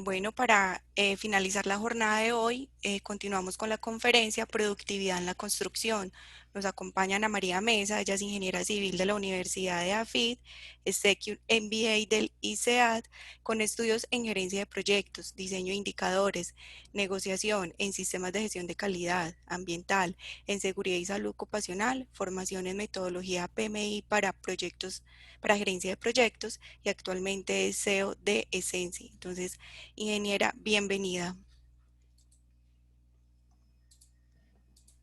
Bueno, para finalizar la jornada de hoy, continuamos con la conferencia Productividad en la Construcción. Nos acompaña Ana María Mesa, ella es ingeniera civil de la Universidad de AFIT, Executive MBA del ICEAD, con estudios en gerencia de proyectos, diseño de indicadores, negociación en sistemas de gestión de calidad ambiental, en seguridad y salud ocupacional, formación en metodología PMI para proyectos, para gerencia de proyectos y actualmente es CEO de Essensi. Entonces, ingeniera, bienvenida.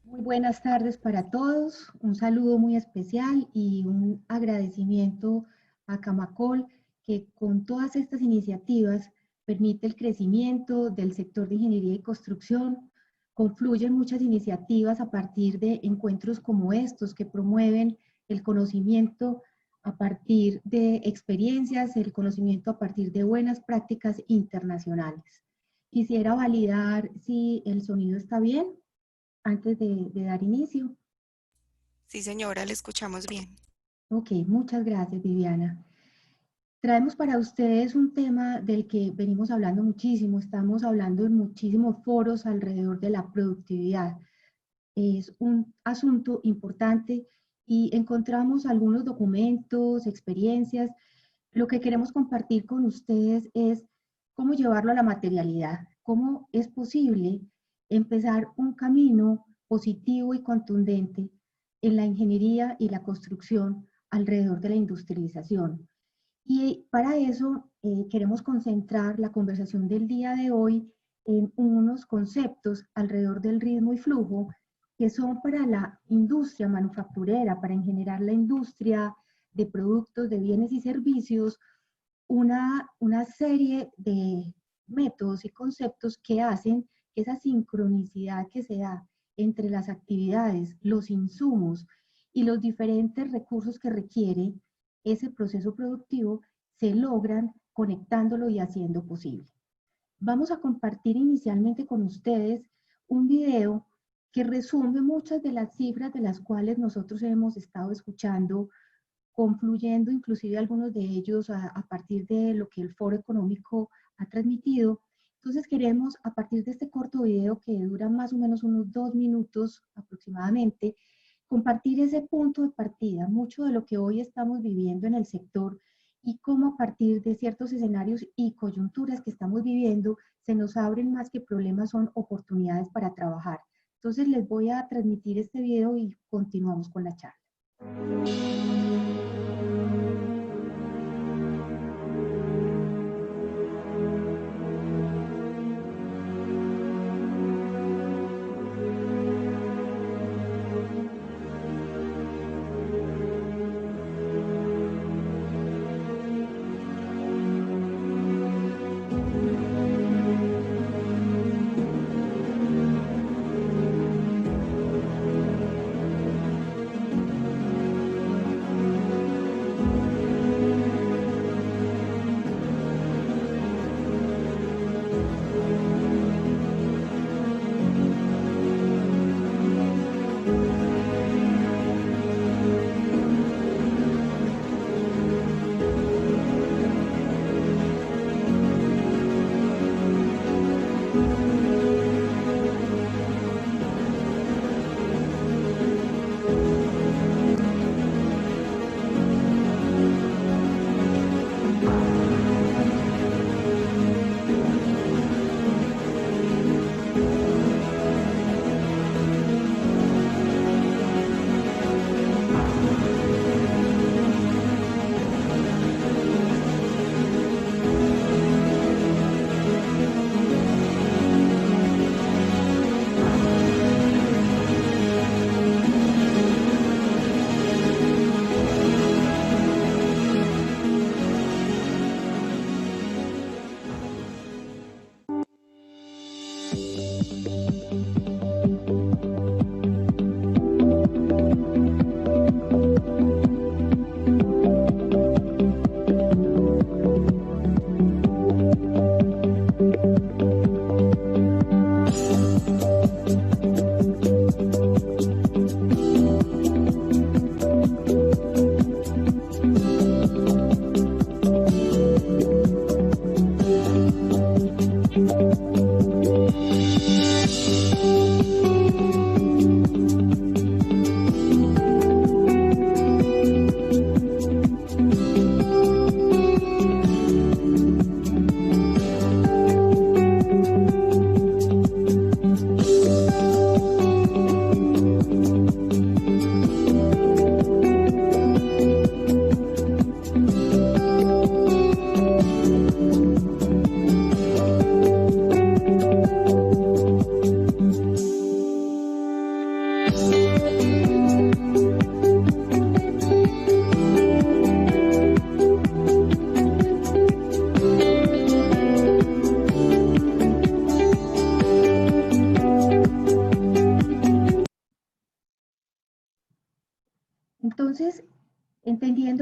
Muy buenas tardes para todos, un saludo muy especial y un agradecimiento a Camacol que con todas estas iniciativas permite el crecimiento del sector de ingeniería y construcción. Confluyen muchas iniciativas a partir de encuentros como estos que promueven el conocimiento a partir de experiencias, el conocimiento a partir de buenas prácticas internacionales. Quisiera validar si el sonido está bien antes de dar inicio. Sí, señora, le escuchamos bien. Ok, muchas gracias, Viviana. Traemos para ustedes un tema del que venimos hablando muchísimo, estamos hablando en muchísimos foros alrededor de la productividad. Es un asunto importante y encontramos algunos documentos, experiencias. Lo que queremos compartir con ustedes es cómo llevarlo a la materialidad, cómo es posible empezar un camino positivo y contundente en la ingeniería y la construcción alrededor de la industrialización. Y para eso queremos concentrar la conversación del día de hoy en unos conceptos alrededor del ritmo y flujo que son para la industria manufacturera, para generar la industria de productos, de bienes y servicios, una serie de métodos y conceptos que hacen que esa sincronicidad que se da entre las actividades, los insumos y los diferentes recursos que requiere ese proceso productivo se logran conectándolo y haciendo posible. Vamos a compartir inicialmente con ustedes un video que resume muchas de las cifras de las cuales nosotros hemos estado escuchando, confluyendo inclusive algunos de ellos a partir de lo que el Foro Económico ha transmitido. Entonces queremos, a partir de este corto video que dura más o menos unos 2 minutos aproximadamente, compartir ese punto de partida, mucho de lo que hoy estamos viviendo en el sector y cómo a partir de ciertos escenarios y coyunturas que estamos viviendo, se nos abren más que problemas, son oportunidades para trabajar. Entonces les voy a transmitir este video y continuamos con la charla.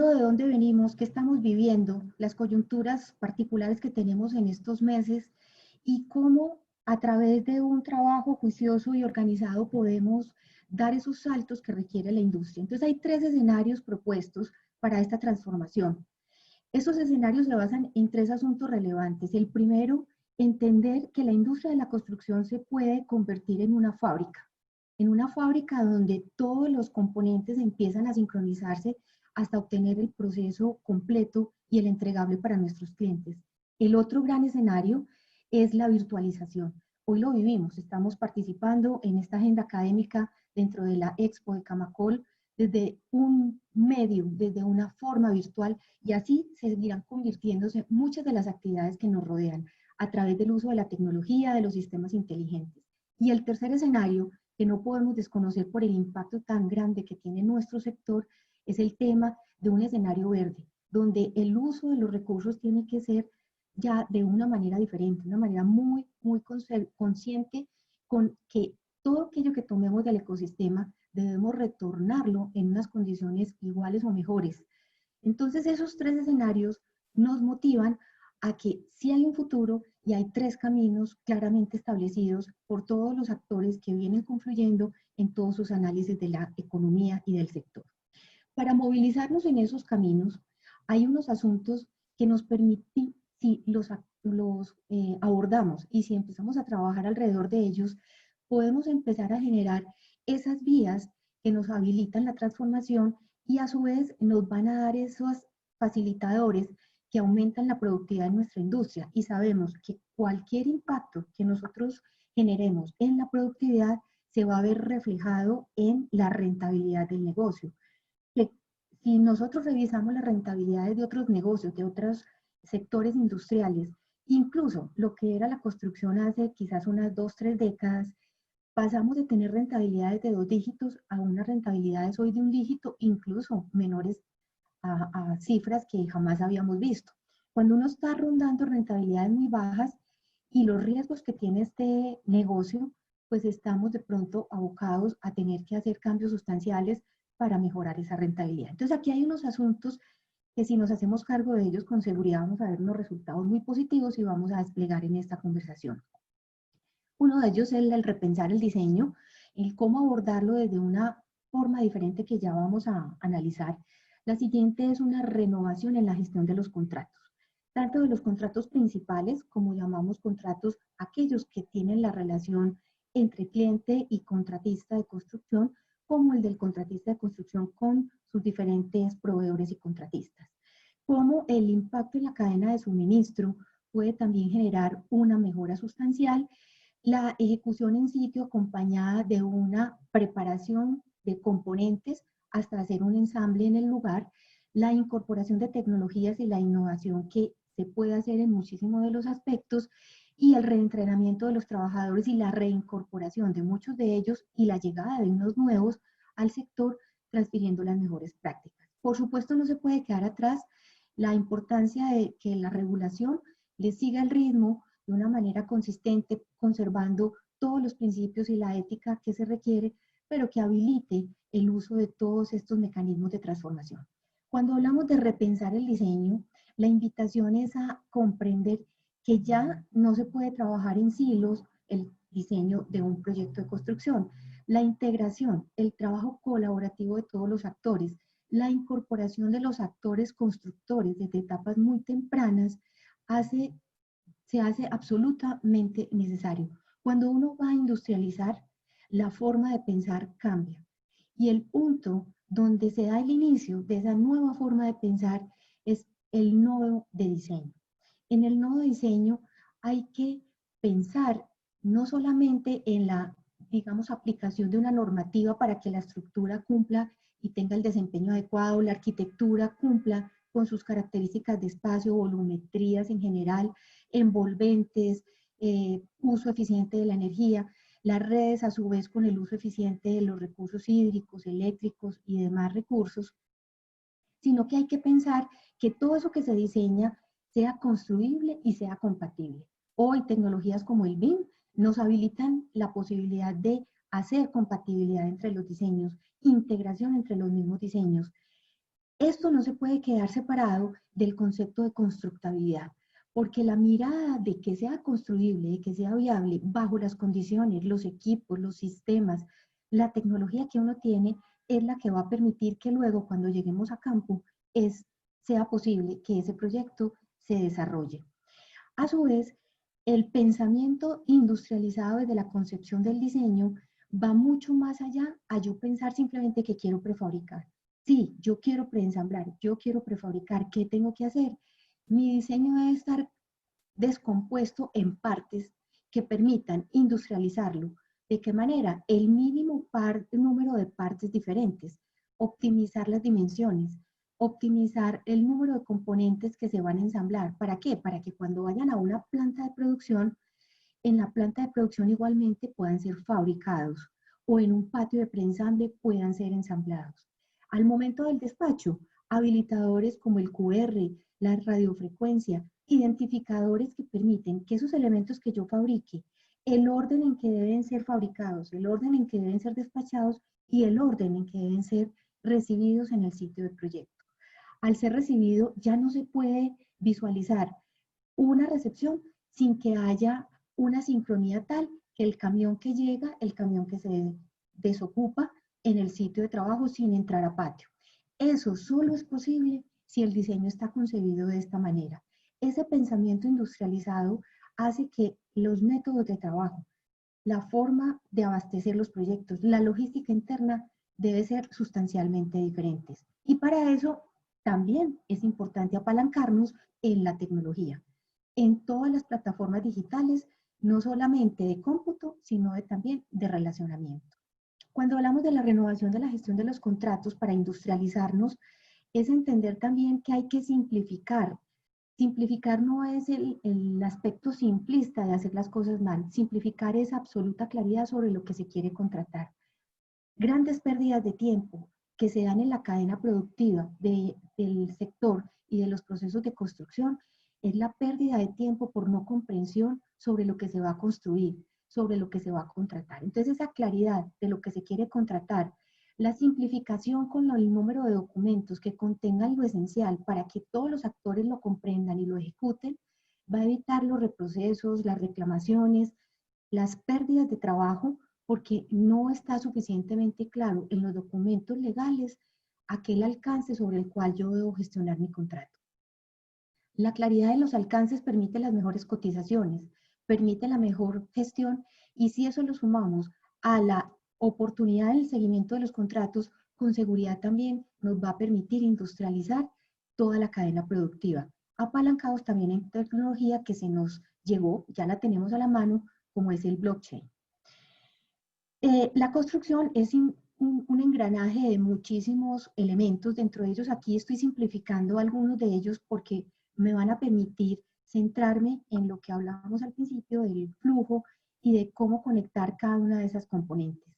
de dónde venimos, qué estamos viviendo, las coyunturas particulares que tenemos en estos meses y cómo a través de un trabajo juicioso y organizado podemos dar esos saltos que requiere la industria. Entonces hay tres escenarios propuestos para esta transformación. Estos escenarios se basan en tres asuntos relevantes. El primero, entender que la industria de la construcción se puede convertir en una fábrica donde todos los componentes empiezan a sincronizarse hasta obtener el proceso completo y el entregable para nuestros clientes. El otro gran escenario es la virtualización. Hoy lo vivimos, estamos participando en esta agenda académica dentro de la Expo de Camacol desde un medio, desde una forma virtual, y así seguirán convirtiéndose muchas de las actividades que nos rodean a través del uso de la tecnología, de los sistemas inteligentes. Y el tercer escenario, que no podemos desconocer por el impacto tan grande que tiene nuestro sector, es el tema de un escenario verde, donde el uso de los recursos tiene que ser ya de una manera diferente, una manera muy, muy consciente, con que todo aquello que tomemos del ecosistema debemos retornarlo en unas condiciones iguales o mejores. Entonces esos tres escenarios nos motivan a que sí hay un futuro y hay tres caminos claramente establecidos por todos los actores que vienen confluyendo en todos sus análisis de la economía y del sector. Para movilizarnos en esos caminos, hay unos asuntos que nos permiten, si los abordamos y si empezamos a trabajar alrededor de ellos, podemos empezar a generar esas vías que nos habilitan la transformación y a su vez nos van a dar esos facilitadores que aumentan la productividad de nuestra industria. Y sabemos que cualquier impacto que nosotros generemos en la productividad se va a ver reflejado en la rentabilidad del negocio. Que si nosotros revisamos las rentabilidades de otros negocios, de otros sectores industriales, incluso lo que era la construcción hace quizás unas 2, 3 décadas, pasamos de tener rentabilidades de 2 dígitos a unas rentabilidades hoy de 1 dígito, incluso menores a cifras que jamás habíamos visto. Cuando uno está rondando rentabilidades muy bajas y los riesgos que tiene este negocio, pues estamos de pronto abocados a tener que hacer cambios sustanciales para mejorar esa rentabilidad. Entonces aquí hay unos asuntos que si nos hacemos cargo de ellos con seguridad vamos a ver unos resultados muy positivos y vamos a desplegar en esta conversación. Uno de ellos es el repensar el diseño, el cómo abordarlo desde una forma diferente que ya vamos a analizar. La siguiente es una renovación en la gestión de los contratos, tanto de los contratos principales, como llamamos contratos, aquellos que tienen la relación entre cliente y contratista de construcción, como el del contratista de construcción con sus diferentes proveedores y contratistas. Cómo el impacto en la cadena de suministro puede también generar una mejora sustancial, la ejecución en sitio acompañada de una preparación de componentes hasta hacer un ensamble en el lugar, la incorporación de tecnologías y la innovación que se puede hacer en muchísimos de los aspectos y el reentrenamiento de los trabajadores y la reincorporación de muchos de ellos y la llegada de unos nuevos al sector transfiriendo las mejores prácticas. Por supuesto, no se puede quedar atrás la importancia de que la regulación le siga el ritmo de una manera consistente, conservando todos los principios y la ética que se requiere, pero que habilite el uso de todos estos mecanismos de transformación. Cuando hablamos de repensar el diseño, la invitación es a comprender que ya no se puede trabajar en silos el diseño de un proyecto de construcción. La integración, el trabajo colaborativo de todos los actores, la incorporación de los actores constructores desde etapas muy tempranas se hace absolutamente necesario. Cuando uno va a industrializar, la forma de pensar cambia. Y el punto donde se da el inicio de esa nueva forma de pensar es el nodo de diseño. En el nodo de diseño hay que pensar no solamente en la, digamos, aplicación de una normativa para que la estructura cumpla y tenga el desempeño adecuado, la arquitectura cumpla con sus características de espacio, volumetrías en general, envolventes, uso eficiente de la energía, las redes a su vez con el uso eficiente de los recursos hídricos, eléctricos y demás recursos, sino que hay que pensar que todo eso que se diseña sea construible y sea compatible. Hoy tecnologías como el BIM nos habilitan la posibilidad de hacer compatibilidad entre los diseños, integración entre los mismos diseños. Esto no se puede quedar separado del concepto de constructabilidad, porque la mirada de que sea construible, de que sea viable bajo las condiciones, los equipos, los sistemas, la tecnología que uno tiene, es la que va a permitir que luego cuando lleguemos a campo sea posible que ese proyecto se desarrolle. A su vez, el pensamiento industrializado desde la concepción del diseño va mucho más allá a yo pensar simplemente que quiero prefabricar. Sí, yo quiero preensamblar, yo quiero prefabricar, ¿qué tengo que hacer? Mi diseño debe estar descompuesto en partes que permitan industrializarlo. ¿De qué manera? El mínimo número de partes diferentes, optimizar las dimensiones, optimizar el número de componentes que se van a ensamblar. ¿Para qué? Para que cuando vayan a una planta de producción, en la planta de producción igualmente puedan ser fabricados o en un patio de preensamble puedan ser ensamblados. Al momento del despacho, habilitadores como el QR, la radiofrecuencia, identificadores que permiten que esos elementos que yo fabrique, el orden en que deben ser fabricados, el orden en que deben ser despachados y el orden en que deben ser recibidos en el sitio de proyecto. Al ser recibido ya no se puede visualizar una recepción sin que haya una sincronía tal que el camión que llega, el camión que se desocupa en el sitio de trabajo sin entrar a patio. Eso solo es posible si el diseño está concebido de esta manera. Ese pensamiento industrializado hace que los métodos de trabajo, la forma de abastecer los proyectos, la logística interna debe ser sustancialmente diferentes. Y para eso también es importante apalancarnos en la tecnología, en todas las plataformas digitales, no solamente de cómputo, sino también de relacionamiento. Cuando hablamos de la renovación de la gestión de los contratos para industrializarnos, es entender también que hay que simplificar. Simplificar no es el aspecto simplista de hacer las cosas mal. Simplificar es absoluta claridad sobre lo que se quiere contratar. Grandes pérdidas de tiempo que se dan en la cadena productiva del sector y de los procesos de construcción es la pérdida de tiempo por no comprensión sobre lo que se va a construir, sobre lo que se va a contratar. Entonces, esa claridad de lo que se quiere contratar, la simplificación con el número de documentos que contengan lo esencial para que todos los actores lo comprendan y lo ejecuten, va a evitar los reprocesos, las reclamaciones, las pérdidas de trabajo, porque no está suficientemente claro en los documentos legales aquel alcance sobre el cual yo debo gestionar mi contrato. La claridad de los alcances permite las mejores cotizaciones, permite la mejor gestión y si eso lo sumamos a la oportunidad del seguimiento de los contratos, con seguridad también nos va a permitir industrializar toda la cadena productiva, apalancados también en tecnología que se nos llegó, ya la tenemos a la mano, como es el blockchain. La construcción es un engranaje de muchísimos elementos, dentro de ellos aquí estoy simplificando algunos de ellos porque me van a permitir centrarme en lo que hablábamos al principio del flujo y de cómo conectar cada una de esas componentes.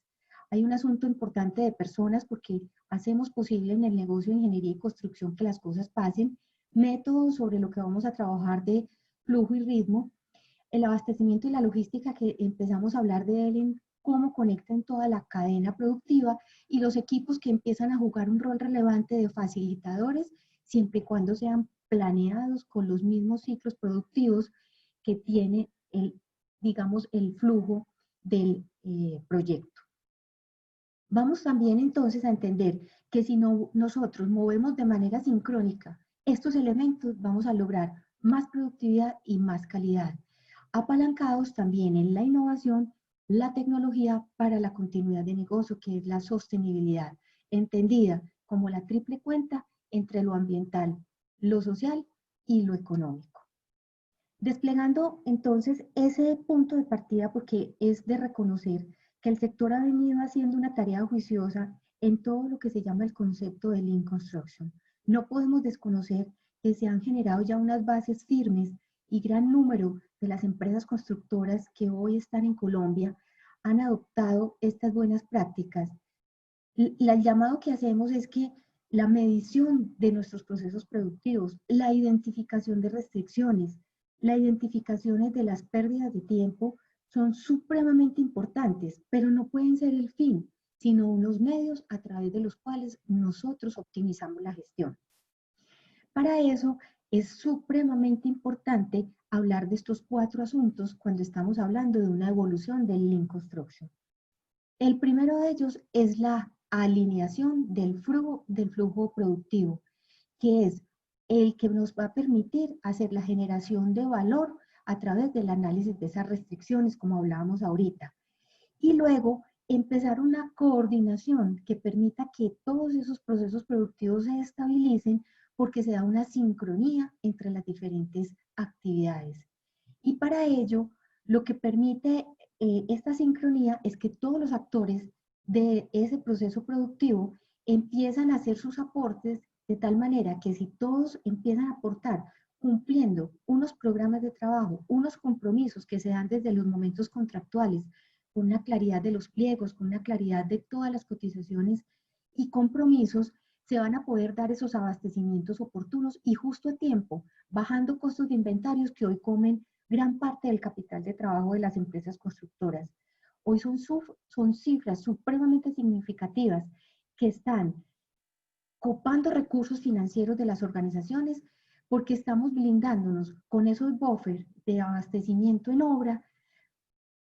Hay un asunto importante de personas porque hacemos posible en el negocio de ingeniería y construcción que las cosas pasen, métodos sobre lo que vamos a trabajar de flujo y ritmo, el abastecimiento y la logística que empezamos a hablar de él en cómo conectan toda la cadena productiva y los equipos que empiezan a jugar un rol relevante de facilitadores siempre y cuando sean planeados con los mismos ciclos productivos que tiene digamos, el flujo del proyecto. Vamos también entonces a entender que si nosotros movemos de manera sincrónica estos elementos, vamos a lograr más productividad y más calidad, apalancados también en la innovación, la tecnología para la continuidad de negocio, que es la sostenibilidad, entendida como la triple cuenta entre lo ambiental, lo social y lo económico. Desplegando entonces ese punto de partida, porque es de reconocer que el sector ha venido haciendo una tarea juiciosa en todo lo que se llama el concepto de Lean Construction. No podemos desconocer que se han generado ya unas bases firmes y gran número de las empresas constructoras que hoy están en Colombia han adoptado estas buenas prácticas. El llamado que hacemos es que la medición de nuestros procesos productivos, la identificación de restricciones, la identificación de las pérdidas de tiempo son supremamente importantes, pero no pueden ser el fin, sino unos medios a través de los cuales nosotros optimizamos la gestión. Para eso es supremamente importante hablar de estos 4 asuntos cuando estamos hablando de una evolución del Lean Construction. El primero de ellos es la alineación del flujo productivo, que es el que nos va a permitir hacer la generación de valor a través del análisis de esas restricciones, como hablábamos ahorita. Y luego empezar una coordinación que permita que todos esos procesos productivos se estabilicen porque se da una sincronía entre las diferentes actividades. Y para ello, lo que permite esta sincronía es que todos los actores de ese proceso productivo empiezan a hacer sus aportes de tal manera que si todos empiezan a aportar cumpliendo unos programas de trabajo, unos compromisos que se dan desde los momentos contractuales, con una claridad de los pliegos, con una claridad de todas las cotizaciones y compromisos, se van a poder dar esos abastecimientos oportunos y justo a tiempo, bajando costos de inventarios que hoy comen gran parte del capital de trabajo de las empresas constructoras. Hoy son cifras supremamente significativas que están copando recursos financieros de las organizaciones porque estamos blindándonos con esos buffers de abastecimiento en obra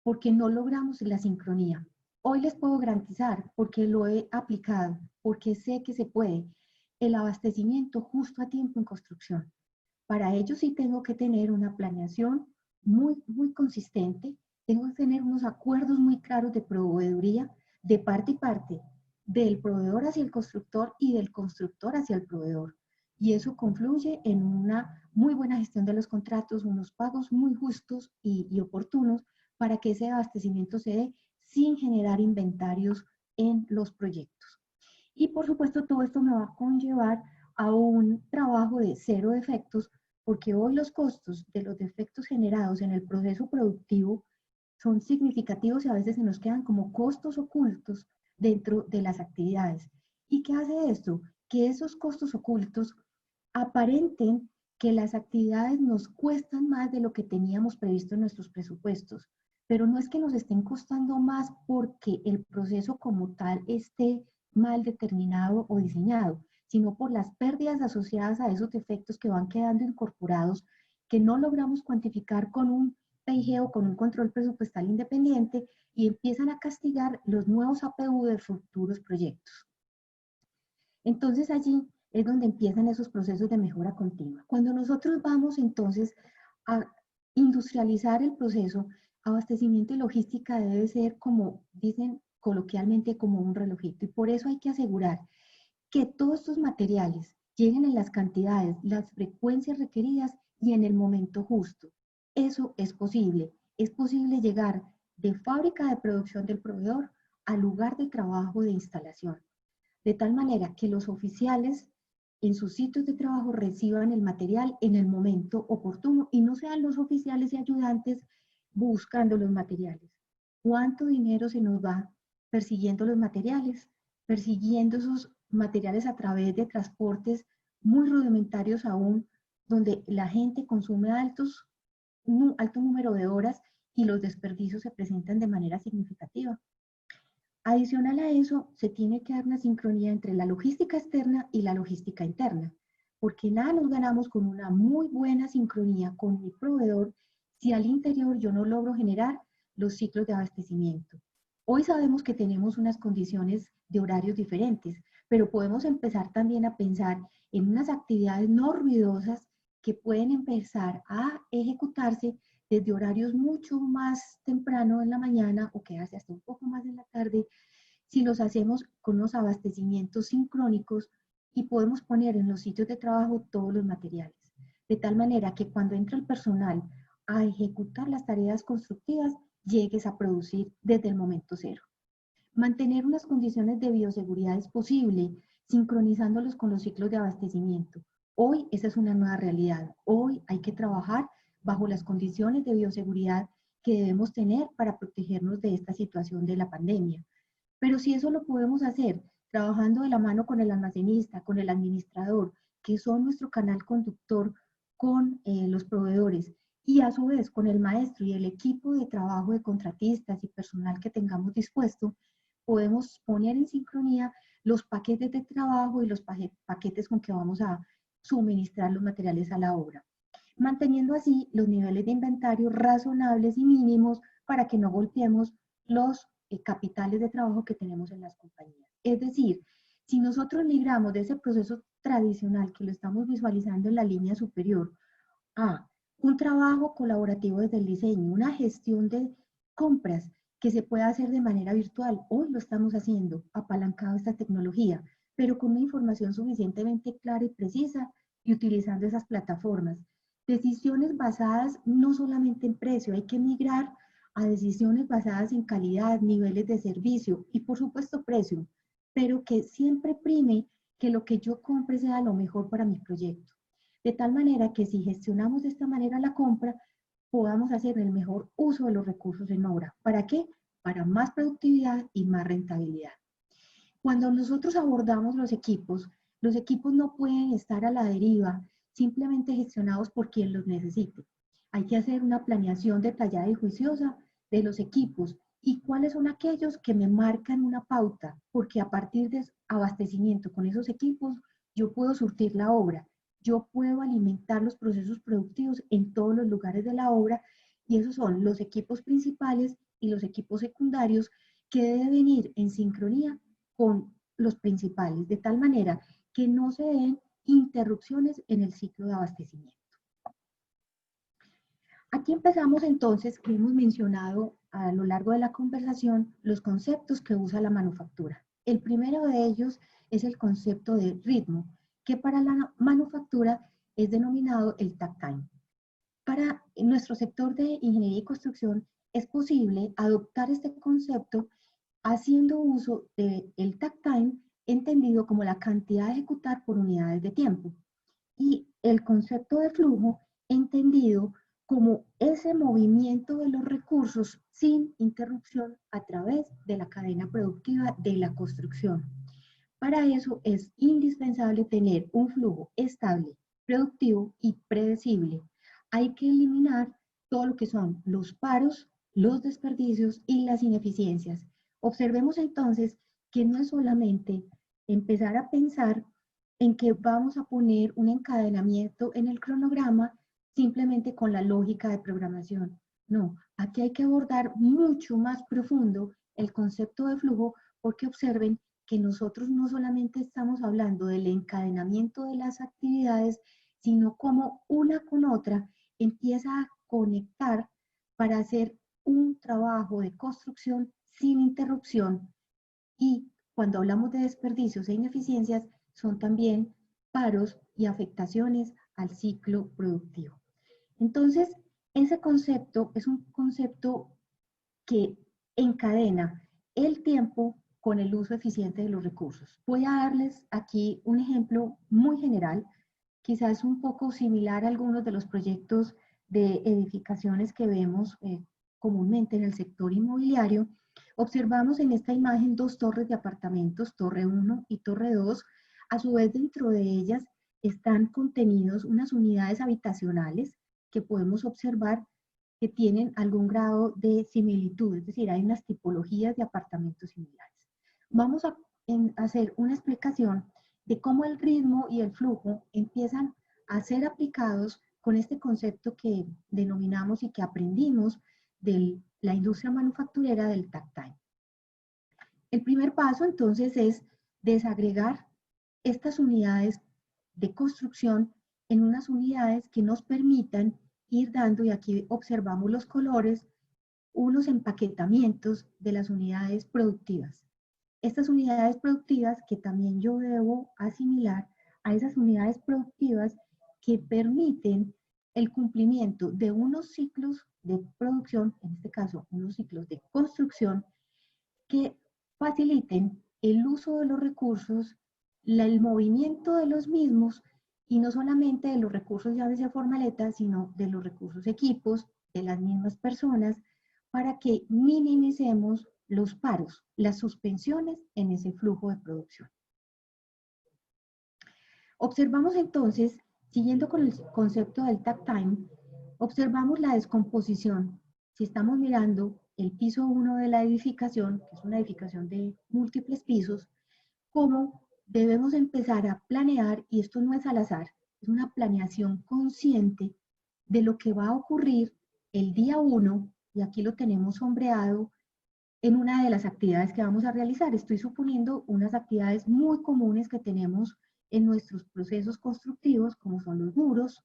porque no logramos la sincronía. Hoy les puedo garantizar, porque lo he aplicado, porque sé que se puede, el abastecimiento justo a tiempo en construcción. Para ello sí tengo que tener una planeación muy consistente, tengo que tener unos acuerdos muy claros de proveeduría de parte y parte, del proveedor hacia el constructor y del constructor hacia el proveedor. Y eso confluye en una muy buena gestión de los contratos, unos pagos muy justos y oportunos para que ese abastecimiento se dé sin generar inventarios en los proyectos. Y por supuesto todo esto me va a conllevar a un trabajo de cero defectos, porque hoy los costos de los defectos generados en el proceso productivo son significativos y a veces se nos quedan como costos ocultos dentro de las actividades. ¿Y qué hace esto? Que esos costos ocultos aparenten que las actividades nos cuestan más de lo que teníamos previsto en nuestros presupuestos, pero no es que nos estén costando más porque el proceso como tal esté mal determinado o diseñado, sino por las pérdidas asociadas a esos defectos que van quedando incorporados, que no logramos cuantificar con un PIG o con un control presupuestal independiente y empiezan a castigar los nuevos APU de futuros proyectos. Entonces allí es donde empiezan esos procesos de mejora continua. Cuando nosotros vamos entonces a industrializar el proceso, abastecimiento y logística debe ser como dicen coloquialmente como un relojito y por eso hay que asegurar que todos estos materiales lleguen en las cantidades, las frecuencias requeridas y en el momento justo. Eso es posible llegar de fábrica de producción del proveedor al lugar de trabajo de instalación de tal manera que los oficiales en sus sitios de trabajo reciban el material en el momento oportuno y no sean los oficiales y ayudantes buscando los materiales. ¿Cuánto dinero se nos va persiguiendo los materiales? Persiguiendo esos materiales a través de transportes muy rudimentarios aún, donde la gente consume alto número de horas y los desperdicios se presentan de manera significativa. Adicional a eso, se tiene que dar una sincronía entre la logística externa y la logística interna, porque nada nos ganamos con una muy buena sincronía con mi proveedor si al interior yo no logro generar los ciclos de abastecimiento. Hoy sabemos que tenemos unas condiciones de horarios diferentes, pero podemos empezar también a pensar en unas actividades no ruidosas que pueden empezar a ejecutarse desde horarios mucho más temprano en la mañana o quedarse hasta un poco más en la tarde, si los hacemos con unos abastecimientos sincrónicos y podemos poner en los sitios de trabajo todos los materiales. De tal manera que cuando entra el personal a ejecutar las tareas constructivas, llegues a producir desde el momento cero. Mantener unas condiciones de bioseguridad es posible, sincronizándolos con los ciclos de abastecimiento. Hoy esa es una nueva realidad. Hoy hay que trabajar bajo las condiciones de bioseguridad que debemos tener para protegernos de esta situación de la pandemia. Pero si eso lo podemos hacer trabajando de la mano con el almacenista, con el administrador, que son nuestro canal conductor con los proveedores, y a su vez con el maestro y el equipo de trabajo de contratistas y personal que tengamos dispuesto, podemos poner en sincronía los paquetes de trabajo y los paquetes con que vamos a suministrar los materiales a la obra, manteniendo así los niveles de inventario razonables y mínimos para que no golpeemos los capitales de trabajo que tenemos en las compañías. Es decir, si nosotros migramos de ese proceso tradicional que lo estamos visualizando en la línea superior a un trabajo colaborativo desde el diseño, una gestión de compras que se pueda hacer de manera virtual. Hoy lo estamos haciendo, apalancado esta tecnología, pero con una información suficientemente clara y precisa y utilizando esas plataformas. Decisiones basadas no solamente en precio, hay que migrar a decisiones basadas en calidad, niveles de servicio y por supuesto precio, pero que siempre prime que lo que yo compre sea lo mejor para mi proyecto. De tal manera que si gestionamos de esta manera la compra, podamos hacer el mejor uso de los recursos en obra. ¿Para qué? Para más productividad y más rentabilidad. Cuando nosotros abordamos los equipos no pueden estar a la deriva, simplemente gestionados por quien los necesite. Hay que hacer una planeación detallada y juiciosa de los equipos y cuáles son aquellos que me marcan una pauta, porque a partir de abastecimiento con esos equipos, yo puedo surtir la obra, yo puedo alimentar los procesos productivos en todos los lugares de la obra y esos son los equipos principales y los equipos secundarios que deben ir en sincronía con los principales, de tal manera que no se den interrupciones en el ciclo de abastecimiento. Aquí empezamos entonces, que hemos mencionado a lo largo de la conversación, los conceptos que usa la manufactura. El primero de ellos es el concepto de ritmo, que para la manufactura es denominado el takt time. Para nuestro sector de ingeniería y construcción es posible adoptar este concepto haciendo uso del takt time, entendido como la cantidad a ejecutar por unidades de tiempo, y el concepto de flujo, entendido como ese movimiento de los recursos sin interrupción a través de la cadena productiva de la construcción. Para eso es indispensable tener un flujo estable, productivo y predecible. Hay que eliminar todo lo que son los paros, los desperdicios y las ineficiencias. Observemos entonces que no es solamente empezar a pensar en que vamos a poner un encadenamiento en el cronograma simplemente con la lógica de programación. No, aquí hay que abordar mucho más profundo el concepto de flujo porque observen que nosotros no solamente estamos hablando del encadenamiento de las actividades, sino cómo una con otra empieza a conectar para hacer un trabajo de construcción sin interrupción. Y cuando hablamos de desperdicios e ineficiencias, son también paros y afectaciones al ciclo productivo. Entonces, ese concepto es un concepto que encadena el tiempo con el uso eficiente de los recursos. Voy a darles aquí un ejemplo muy general, quizás un poco similar a algunos de los proyectos de edificaciones que vemos comúnmente en el sector inmobiliario. Observamos en esta imagen dos torres de apartamentos, Torre 1 y Torre 2. A su vez, dentro de ellas están contenidos unas unidades habitacionales que podemos observar que tienen algún grado de similitud, es decir, hay unas tipologías de apartamentos similares. Vamos a hacer una explicación de cómo el ritmo y el flujo empiezan a ser aplicados con este concepto que denominamos y que aprendimos de la industria manufacturera del takt time. El primer paso entonces es desagregar estas unidades de construcción en unas unidades que nos permitan ir dando, y aquí observamos los colores, unos empaquetamientos de las unidades productivas. Estas unidades productivas que también yo debo asimilar a esas unidades productivas que permiten el cumplimiento de unos ciclos de producción, en este caso unos ciclos de construcción, que faciliten el uso de los recursos, el movimiento de los mismos y no solamente de los recursos ya de esa formaleta, sino de los recursos equipos, de las mismas personas, para que minimicemos los paros, las suspensiones en ese flujo de producción. Observamos entonces, siguiendo con el concepto del takt time, observamos la descomposición. Si estamos mirando el piso 1 de la edificación, que es una edificación de múltiples pisos, cómo debemos empezar a planear, y esto no es al azar, es una planeación consciente de lo que va a ocurrir el día 1, y aquí lo tenemos sombreado en una de las actividades que vamos a realizar. Estoy suponiendo unas actividades muy comunes que tenemos en nuestros procesos constructivos, como son los muros,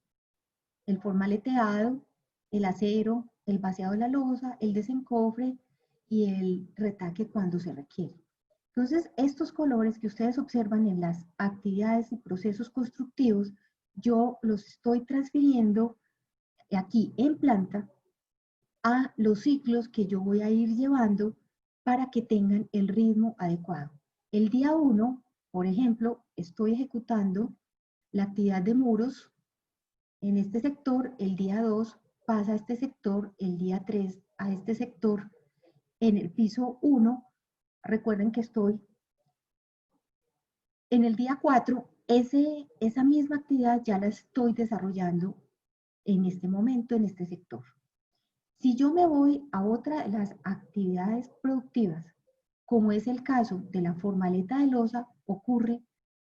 el formaleteado, el acero, el vaciado de la losa, el desencofre y el retaque cuando se requiere. Entonces, estos colores que ustedes observan en las actividades y procesos constructivos, yo los estoy transfiriendo aquí en planta a los ciclos que yo voy a ir llevando para que tengan el ritmo adecuado. El día 1, por ejemplo, estoy ejecutando la actividad de muros en este sector. El día 2 pasa a este sector, el día 3 a este sector. En el piso 1, recuerden que estoy en el día 4, esa misma actividad ya la estoy desarrollando en este momento, en este sector. Si yo me voy a otra de las actividades productivas, como es el caso de la formaleta de losa, ocurre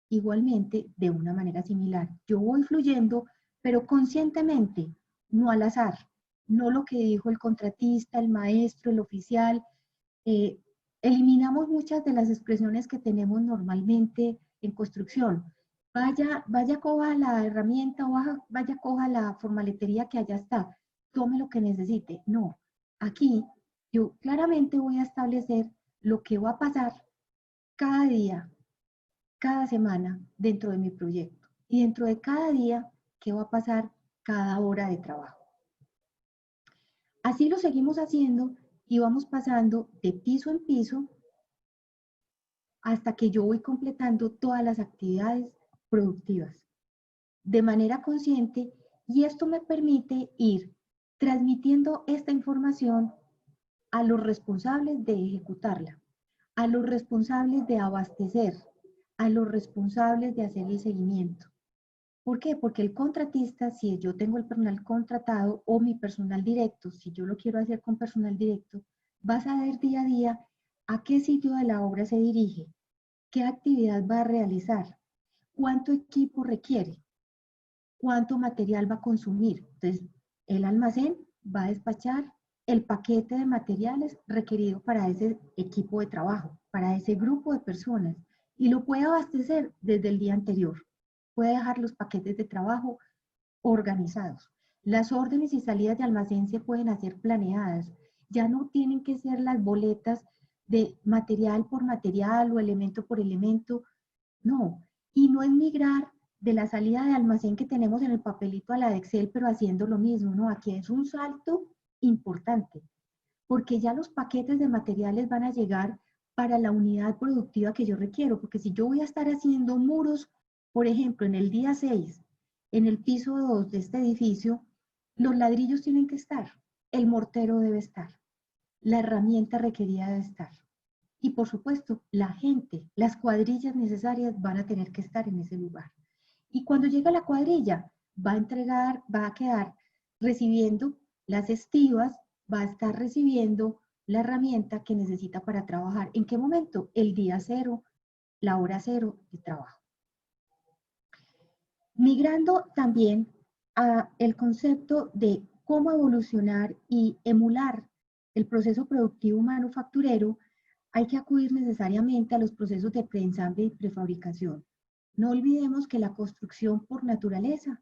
igualmente de una manera similar. Yo voy fluyendo, pero conscientemente, no al azar, no lo que dijo el contratista, el maestro, el oficial. eh, Eliminamos muchas de las expresiones que tenemos normalmente en construcción. Vaya, coja la herramienta, o vaya, coja la formaletería que allá está, tome lo que necesite. No, aquí yo claramente voy a establecer lo que va a pasar cada día, cada semana dentro de mi proyecto. Y dentro de cada día, ¿qué va a pasar cada hora de trabajo? Así lo seguimos haciendo y vamos pasando de piso en piso hasta que yo voy completando todas las actividades productivas de manera consciente, y esto me permite ir transmitiendo esta información a los responsables de ejecutarla, a los responsables de abastecer, a los responsables de hacer el seguimiento. ¿Por qué? Porque el contratista, si yo tengo el personal contratado o mi personal directo, si yo lo quiero hacer con personal directo, va a saber día a día a qué sitio de la obra se dirige, qué actividad va a realizar, cuánto equipo requiere, cuánto material va a consumir. Entonces, el almacén va a despachar el paquete de materiales requerido para ese equipo de trabajo, para ese grupo de personas, y lo puede abastecer desde el día anterior. Puede dejar los paquetes de trabajo organizados. Las órdenes y salidas de almacén se pueden hacer planeadas. Ya no tienen que ser las boletas de material por material o elemento por elemento. No, y no es migrar de la salida de almacén que tenemos en el papelito a la de Excel, pero haciendo lo mismo, no, aquí es un salto importante, porque ya los paquetes de materiales van a llegar para la unidad productiva que yo requiero, porque si yo voy a estar haciendo muros, por ejemplo, en el día 6, en el piso 2 de este edificio, los ladrillos tienen que estar, el mortero debe estar, la herramienta requerida debe estar. Y por supuesto, la gente, las cuadrillas necesarias van a tener que estar en ese lugar. Y cuando llega la cuadrilla, va a entregar, va a quedar recibiendo las estivas, va a estar recibiendo la herramienta que necesita para trabajar. ¿En qué momento? El día cero, la hora cero de trabajo. Migrando también a el concepto de cómo evolucionar y emular el proceso productivo manufacturero, hay que acudir necesariamente a los procesos de preensamble y prefabricación. No olvidemos que la construcción por naturaleza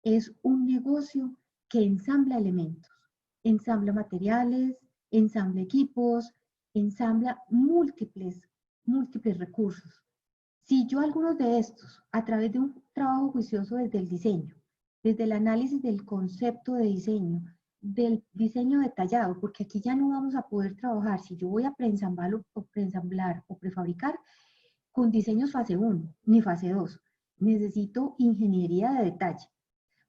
es un negocio que ensambla elementos, ensambla materiales, ensambla equipos, ensambla múltiples recursos. Si yo algunos de estos, a través de un trabajo juicioso desde el diseño, desde el análisis del concepto de diseño, del diseño detallado, porque aquí ya no vamos a poder trabajar, si yo voy a preensamblar o prefabricar con diseños fase 1 ni fase 2, necesito ingeniería de detalle,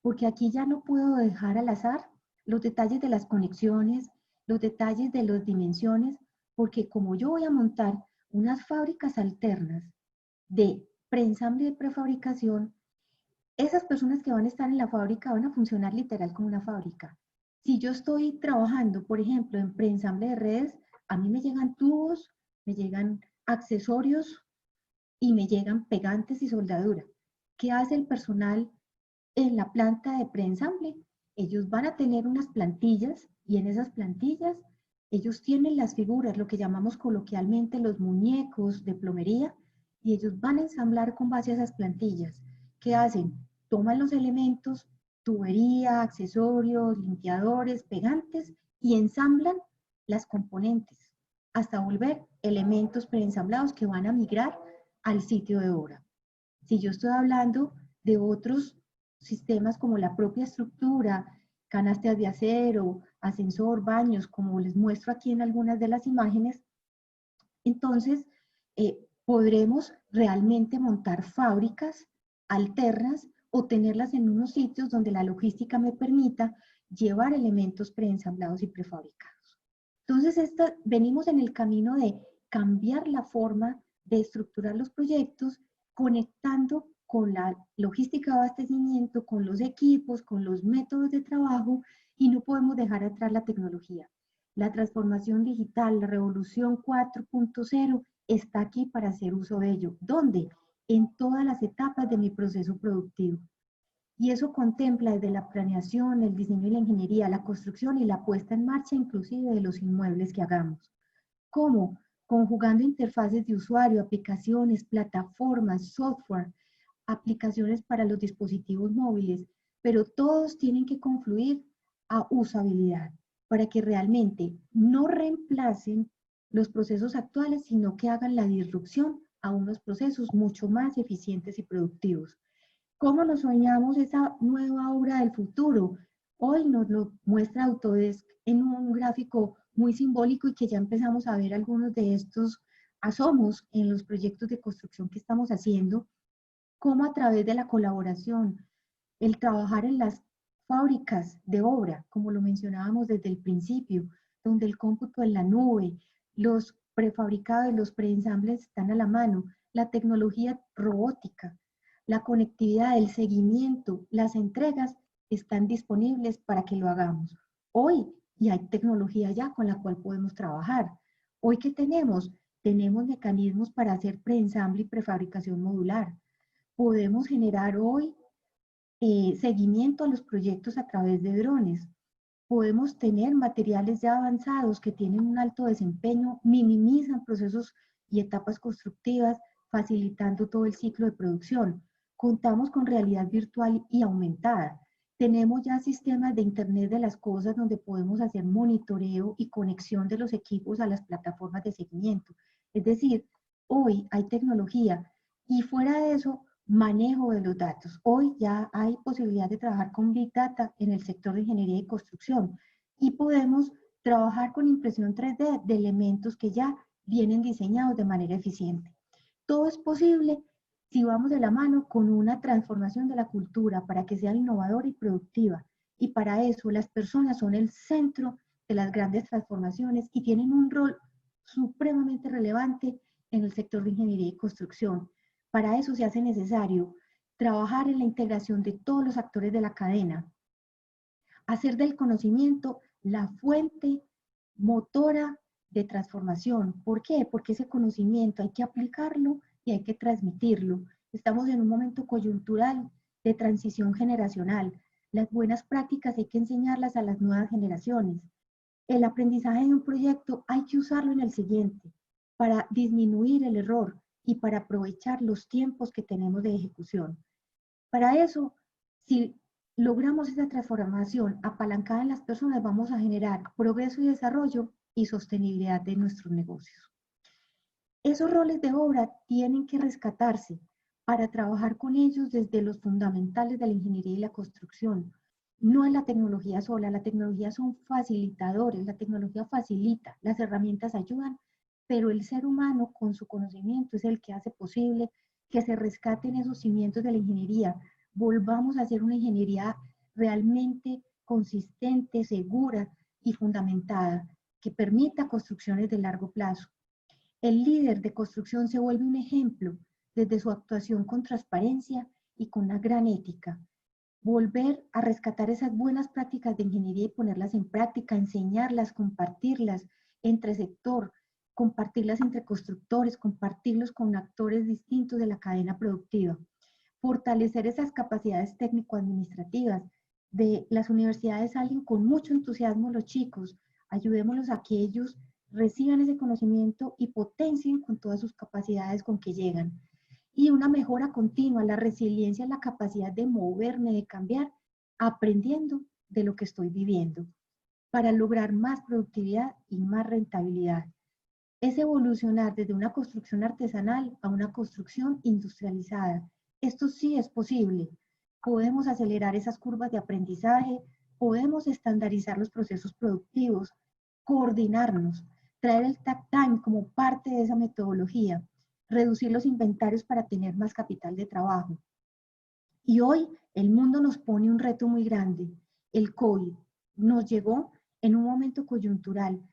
porque aquí ya no puedo dejar al azar los detalles de las conexiones, los detalles de las dimensiones, porque como yo voy a montar unas fábricas alternas de preensamble y de prefabricación, esas personas que van a estar en la fábrica van a funcionar literal como una fábrica. Si yo estoy trabajando, por ejemplo, en preensamble de redes, a mí me llegan tubos, me llegan accesorios y me llegan pegantes y soldadura. ¿Qué hace el personal en la planta de preensamble? Ellos van a tener unas plantillas y en esas plantillas ellos tienen las figuras, lo que llamamos coloquialmente los muñecos de plomería, y ellos van a ensamblar con base a esas plantillas. ¿Qué hacen? Toman los elementos, tubería, accesorios, limpiadores, pegantes, y ensamblan las componentes hasta volver elementos preensamblados que van a migrar al sitio de obra. Si yo estoy hablando de otros sistemas como la propia estructura, canastas de acero, ascensor, baños, como les muestro aquí en algunas de las imágenes, entonces podremos realmente montar fábricas alternas o tenerlas en unos sitios donde la logística me permita llevar elementos preensamblados y prefabricados. Entonces, venimos en el camino de cambiar la forma de estructurar los proyectos, conectando con la logística de abastecimiento, con los equipos, con los métodos de trabajo, y no podemos dejar atrás la tecnología. La transformación digital, la revolución 4.0 está aquí para hacer uso de ello. ¿Dónde? En todas las etapas de mi proceso productivo. Y eso contempla desde la planeación, el diseño y la ingeniería, la construcción y la puesta en marcha inclusive de los inmuebles que hagamos. ¿Cómo? Conjugando interfaces de usuario, aplicaciones, plataformas, software, aplicaciones para los dispositivos móviles, pero todos tienen que confluir a usabilidad para que realmente no reemplacen los procesos actuales, sino que hagan la disrupción a unos procesos mucho más eficientes y productivos. ¿Cómo nos soñamos esa nueva obra del futuro? Hoy nos lo muestra Autodesk en un gráfico muy simbólico y que ya empezamos a ver algunos de estos asomos en los proyectos de construcción que estamos haciendo, cómo a través de la colaboración, el trabajar en las fábricas de obra, como lo mencionábamos desde el principio, donde el cómputo en la nube, los prefabricados, los preensambles están a la mano, la tecnología robótica, la conectividad, el seguimiento, las entregas están disponibles para que lo hagamos. Hoy y hay tecnología ya con la cual podemos trabajar. Hoy, ¿qué tenemos? Tenemos mecanismos para hacer preensamble y prefabricación modular. Podemos generar hoy seguimiento a los proyectos a través de drones. Podemos tener materiales ya avanzados que tienen un alto desempeño, minimizan procesos y etapas constructivas, facilitando todo el ciclo de producción. Contamos con realidad virtual y aumentada. Tenemos ya sistemas de Internet de las cosas donde podemos hacer monitoreo y conexión de los equipos a las plataformas de seguimiento. Es decir, hoy hay tecnología y fuera de eso, manejo de los datos. Hoy ya hay posibilidad de trabajar con Big Data en el sector de ingeniería y construcción y podemos trabajar con impresión 3D de elementos que ya vienen diseñados de manera eficiente. Todo es posible si vamos de la mano con una transformación de la cultura para que sea innovadora y productiva. Y para eso las personas son el centro de las grandes transformaciones y tienen un rol supremamente relevante en el sector de ingeniería y construcción. Para eso se hace necesario trabajar en la integración de todos los actores de la cadena, hacer del conocimiento la fuente motora de transformación. ¿Por qué? Porque ese conocimiento hay que aplicarlo y hay que transmitirlo. Estamos en un momento coyuntural de transición generacional. Las buenas prácticas hay que enseñarlas a las nuevas generaciones. El aprendizaje de un proyecto hay que usarlo en el siguiente para disminuir el error y para aprovechar los tiempos que tenemos de ejecución. Para eso, si logramos esa transformación apalancada en las personas, vamos a generar progreso y desarrollo y sostenibilidad de nuestros negocios. Esos roles de obra tienen que rescatarse para trabajar con ellos desde los fundamentales de la ingeniería y la construcción. No es la tecnología sola, la tecnología son facilitadores, la tecnología facilita, las herramientas ayudan, pero el ser humano con su conocimiento es el que hace posible que se rescaten esos cimientos de la ingeniería. Volvamos a hacer una ingeniería realmente consistente, segura y fundamentada, que permita construcciones de largo plazo. El líder de construcción se vuelve un ejemplo desde su actuación con transparencia y con una gran ética. volver a rescatar esas buenas prácticas de ingeniería y ponerlas en práctica, enseñarlas, compartirlas entre sector, compartirlas entre constructores, compartirlos con actores distintos de la cadena productiva, fortalecer esas capacidades técnico-administrativas. De las universidades salen con mucho entusiasmo los chicos, ayudémoslos a que ellos reciban ese conocimiento y potencien con todas sus capacidades con que llegan. Y una mejora continua, la resiliencia, la capacidad de moverme, de cambiar, aprendiendo de lo que estoy viviendo, para lograr más productividad y más rentabilidad. Es evolucionar desde una construcción artesanal a una construcción industrializada. Esto sí es posible. Podemos acelerar esas curvas de aprendizaje, podemos estandarizar los procesos productivos, coordinarnos, traer el takt time como parte de esa metodología, reducir los inventarios para tener más capital de trabajo. Y hoy el mundo nos pone un reto muy grande. El COVID nos llegó en un momento coyuntural.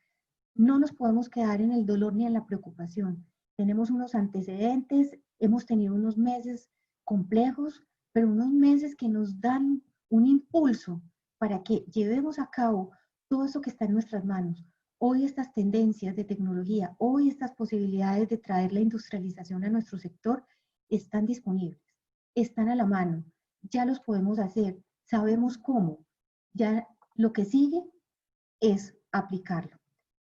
No nos podemos quedar en el dolor ni en la preocupación. Tenemos unos antecedentes, hemos tenido unos meses complejos, pero unos meses que nos dan un impulso para que llevemos a cabo todo eso que está en nuestras manos. Hoy estas tendencias de tecnología, hoy estas posibilidades de traer la industrialización a nuestro sector están disponibles, están a la mano, ya los podemos hacer, sabemos cómo. Ya lo que sigue es aplicarlo.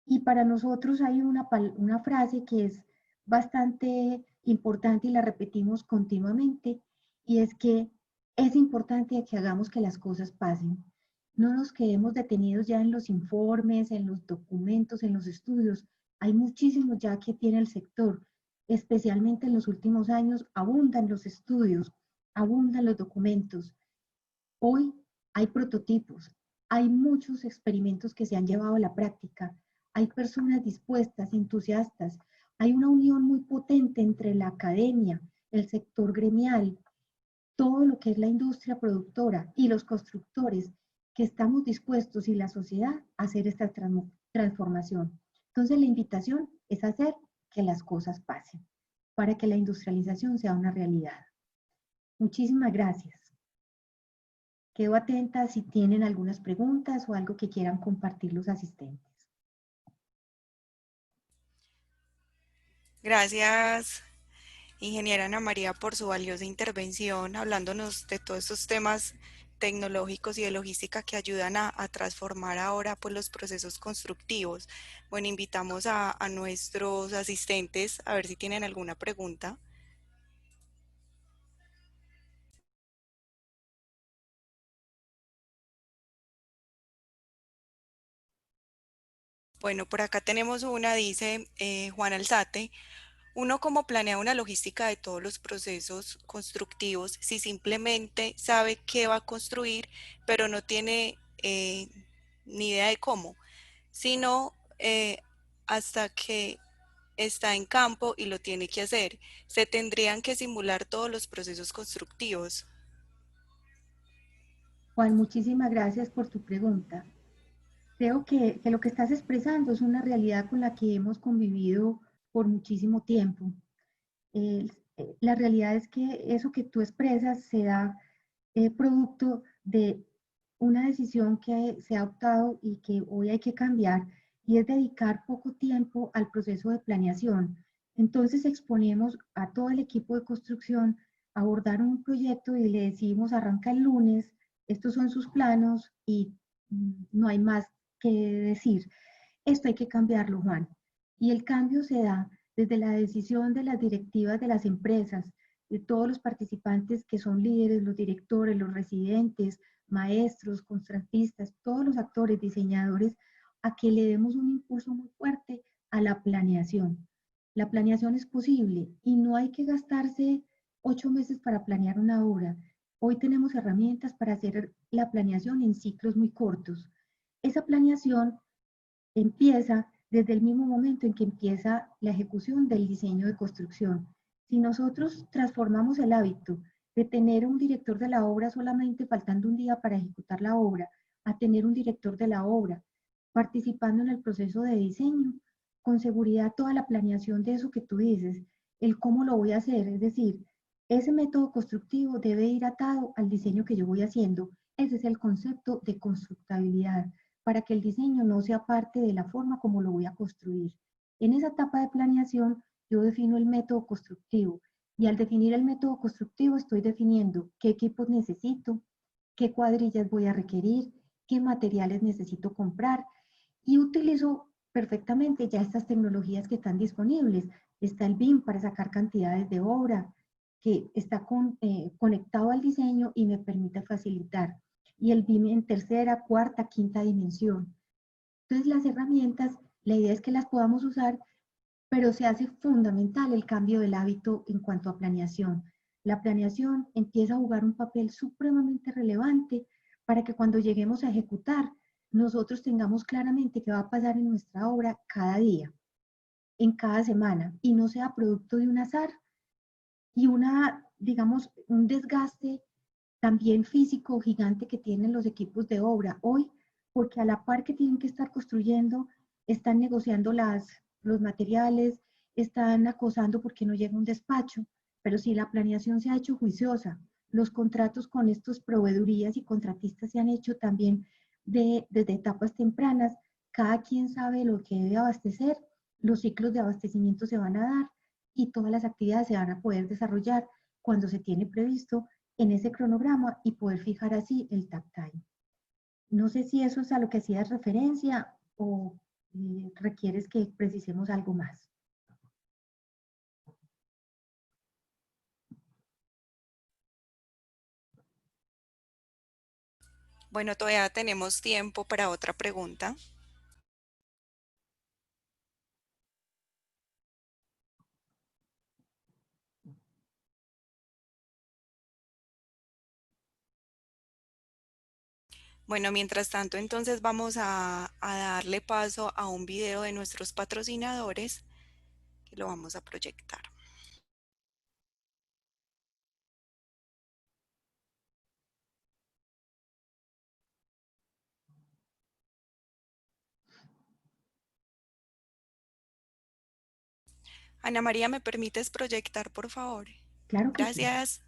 Y para nosotros hay una frase que es bastante importante y la repetimos continuamente, y es que es importante que hagamos que las cosas pasen. No nos quedemos detenidos ya en los informes, en los documentos, en los estudios. Hay muchísimos ya que tiene el sector, especialmente en los últimos años, abundan los estudios, abundan los documentos. Hoy hay prototipos, hay muchos experimentos que se han llevado a la práctica, hay personas dispuestas, entusiastas, hay una unión muy potente entre la academia, el sector gremial, todo lo que es la industria productora y los constructores que estamos dispuestos y la sociedad a hacer esta transformación. Entonces la invitación es hacer que las cosas pasen para que la industrialización sea una realidad. Muchísimas gracias. Quedo atenta si tienen algunas preguntas o algo que quieran compartir los asistentes. Gracias, ingeniera Ana María, por su valiosa intervención, hablándonos de todos estos temas tecnológicos y de logística que ayudan a transformar ahora pues, los procesos constructivos. Bueno, invitamos a nuestros asistentes a ver si tienen alguna pregunta. Bueno, por acá tenemos una, dice Juan Alzate. Uno como planea una logística de todos los procesos constructivos si simplemente sabe qué va a construir, pero no tiene ni idea de cómo, sino hasta que está en campo y lo tiene que hacer. Se tendrían que simular todos los procesos constructivos. Juan, muchísimas gracias por tu pregunta. Creo que lo que estás expresando es una realidad con la que hemos convivido por muchísimo tiempo. La realidad es que eso que tú expresas se da producto de una decisión que se ha optado y que hoy hay que cambiar, y es dedicar poco tiempo al proceso de planeación. Entonces exponemos a todo el equipo de construcción a abordar un proyecto y le decimos arranca el lunes, estos son sus planos y no hay más que decir. Esto hay que cambiarlo, Juan. Y el cambio se da desde la decisión de las directivas de las empresas, de todos los participantes que son líderes, los directores, los residentes, maestros, contratistas, todos los actores, diseñadores, a que le demos un impulso muy fuerte a la planeación. La planeación es posible y no hay que gastarse 8 meses para planear una obra. Hoy tenemos herramientas para hacer la planeación en ciclos muy cortos. Esa planeación empieza desde el mismo momento en que empieza la ejecución del diseño de construcción. Si nosotros transformamos el hábito de tener un director de la obra solamente faltando un día para ejecutar la obra, a tener un director de la obra participando en el proceso de diseño, con seguridad toda la planeación de eso que tú dices, el cómo lo voy a hacer, es decir, Ese método constructivo debe ir atado al diseño que yo voy haciendo. Ese es el concepto de constructabilidad, para que el diseño no sea parte de la forma como lo voy a construir. En esa etapa de planeación, yo defino el método constructivo y al definir el método constructivo estoy definiendo qué equipos necesito, qué cuadrillas voy a requerir, qué materiales necesito comprar y utilizo perfectamente ya estas tecnologías que están disponibles. Está el BIM para sacar cantidades de obra, que está conectado al diseño y me permite facilitar. Y el BIM en tercera, cuarta, quinta dimensión. Entonces las herramientas, la idea es que las podamos usar, pero se hace fundamental el cambio del hábito en cuanto a planeación. La planeación empieza a jugar un papel supremamente relevante para que cuando lleguemos a ejecutar, nosotros tengamos claramente qué va a pasar en nuestra obra cada día, en cada semana, y no sea producto de un azar y digamos, un desgaste también físico gigante que tienen los equipos de obra hoy, porque a la par que tienen que estar construyendo, están negociando los materiales, están acosando porque no llega un despacho, pero si la planeación se ha hecho juiciosa, los contratos con estos proveedurías y contratistas se han hecho también desde etapas tempranas, cada quien sabe lo que debe abastecer, los ciclos de abastecimiento se van a dar y todas las actividades se van a poder desarrollar cuando se tiene previsto en ese cronograma y poder fijar así el tap time. No sé si eso es a lo que hacías referencia o requieres que precisemos algo más. Bueno, todavía tenemos tiempo para otra pregunta. Bueno, mientras tanto, entonces vamos a darle paso a un video de nuestros patrocinadores que lo vamos a proyectar. Ana María, ¿me permites proyectar, por favor? Claro que sí. Gracias.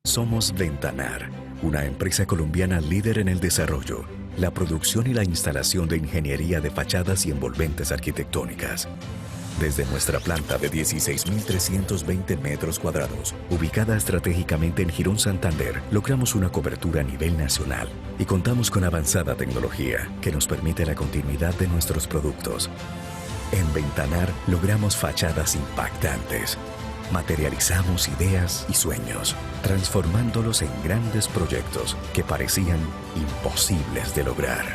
Somos Ventanar, una empresa colombiana líder en el desarrollo, la producción y la instalación de ingeniería de fachadas y envolventes arquitectónicas. Desde nuestra planta de 16.320 metros cuadrados, ubicada estratégicamente en Girón Santander, logramos una cobertura a nivel nacional y contamos con avanzada tecnología que nos permite la continuidad de nuestros productos. En Ventanar logramos fachadas impactantes. Materializamos ideas y sueños, transformándolos en grandes proyectos que parecían imposibles de lograr.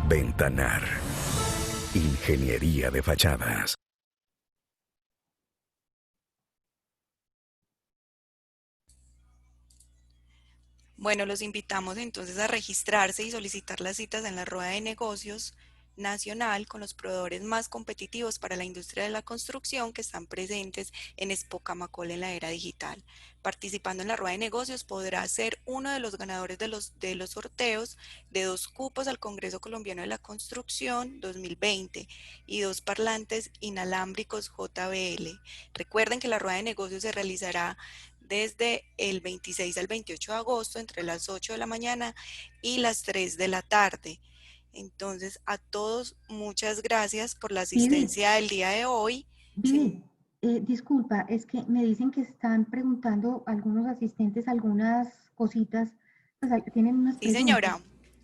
Ventanar. Ingeniería de fachadas. Bueno, los invitamos entonces a registrarse y solicitar las citas en la rueda de negocios nacional con los proveedores más competitivos para la industria de la construcción que están presentes en Expo Camacol en la era digital. Participando en la rueda de negocios podrá ser uno de los ganadores de los sorteos de 2 cupos al Congreso Colombiano de la Construcción 2020 y 2 parlantes inalámbricos JBL. Recuerden que la rueda de negocios se realizará desde el 26 al 28 de agosto entre las 8 de la mañana y las 3 de la tarde. Entonces, a todos, muchas gracias por la Vivi, asistencia del día de hoy. Vivi, disculpa, es que me dicen que están preguntando algunos asistentes algunas cositas, pues tienen unas Sí, preguntas. señora,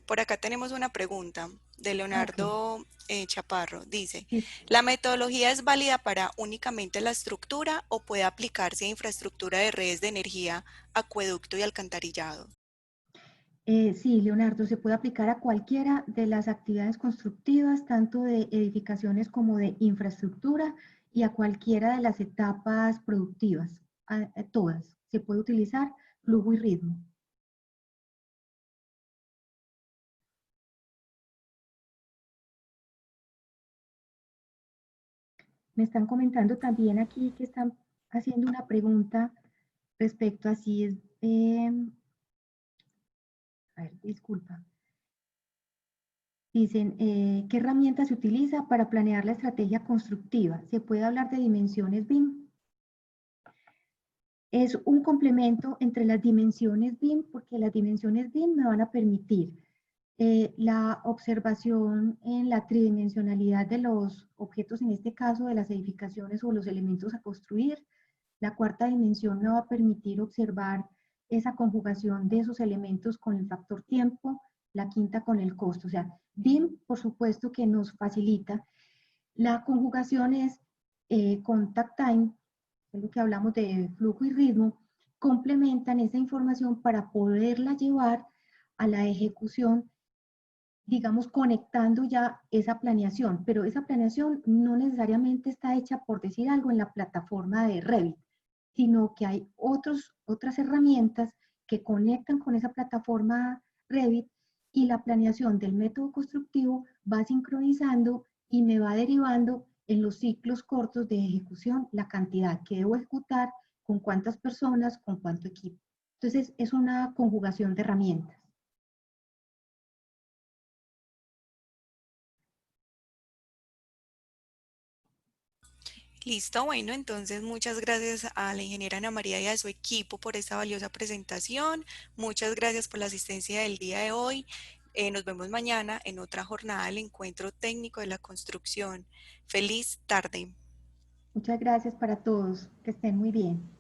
por acá tenemos una pregunta de Ok, Leonardo Chaparro. Dice, sí, ¿la metodología es válida para únicamente la estructura o puede aplicarse a infraestructura de redes de energía, acueducto y alcantarillado? Sí, Leonardo, se puede aplicar a cualquiera de las actividades constructivas, tanto de edificaciones como de infraestructura, y a cualquiera de las etapas productivas, a todas. Se puede utilizar flujo y ritmo. Me están comentando también aquí que están haciendo una pregunta respecto a si es, a ver, disculpa. Dicen, ¿qué herramienta se utiliza para planear la estrategia constructiva? ¿Se puede hablar de dimensiones BIM? Es un complemento entre las dimensiones BIM, porque las dimensiones BIM me van a permitir la observación en la tridimensionalidad de los objetos, en este caso de las edificaciones o los elementos a construir. La cuarta dimensión me va a permitir observar esa conjugación de esos elementos con el factor tiempo, la quinta con el costo. O sea, BIM, por supuesto que nos facilita. La conjugación es contact time, es lo que hablamos de flujo y ritmo, complementan esa información para poderla llevar a la ejecución, digamos, conectando ya esa planeación, pero esa planeación no necesariamente está hecha, por decir algo, en la plataforma de Revit, sino que hay otras herramientas que conectan con esa plataforma Revit y la planeación del método constructivo va sincronizando y me va derivando en los ciclos cortos de ejecución la cantidad que debo ejecutar, con cuántas personas, con cuánto equipo. Entonces, es una conjugación de herramientas. Listo, bueno, entonces muchas gracias a la ingeniera Ana María y a su equipo por esta valiosa presentación. Muchas gracias por la asistencia del día de hoy. Nos vemos mañana en otra jornada del encuentro técnico de la construcción. Feliz tarde. Muchas gracias para todos. Que estén muy bien.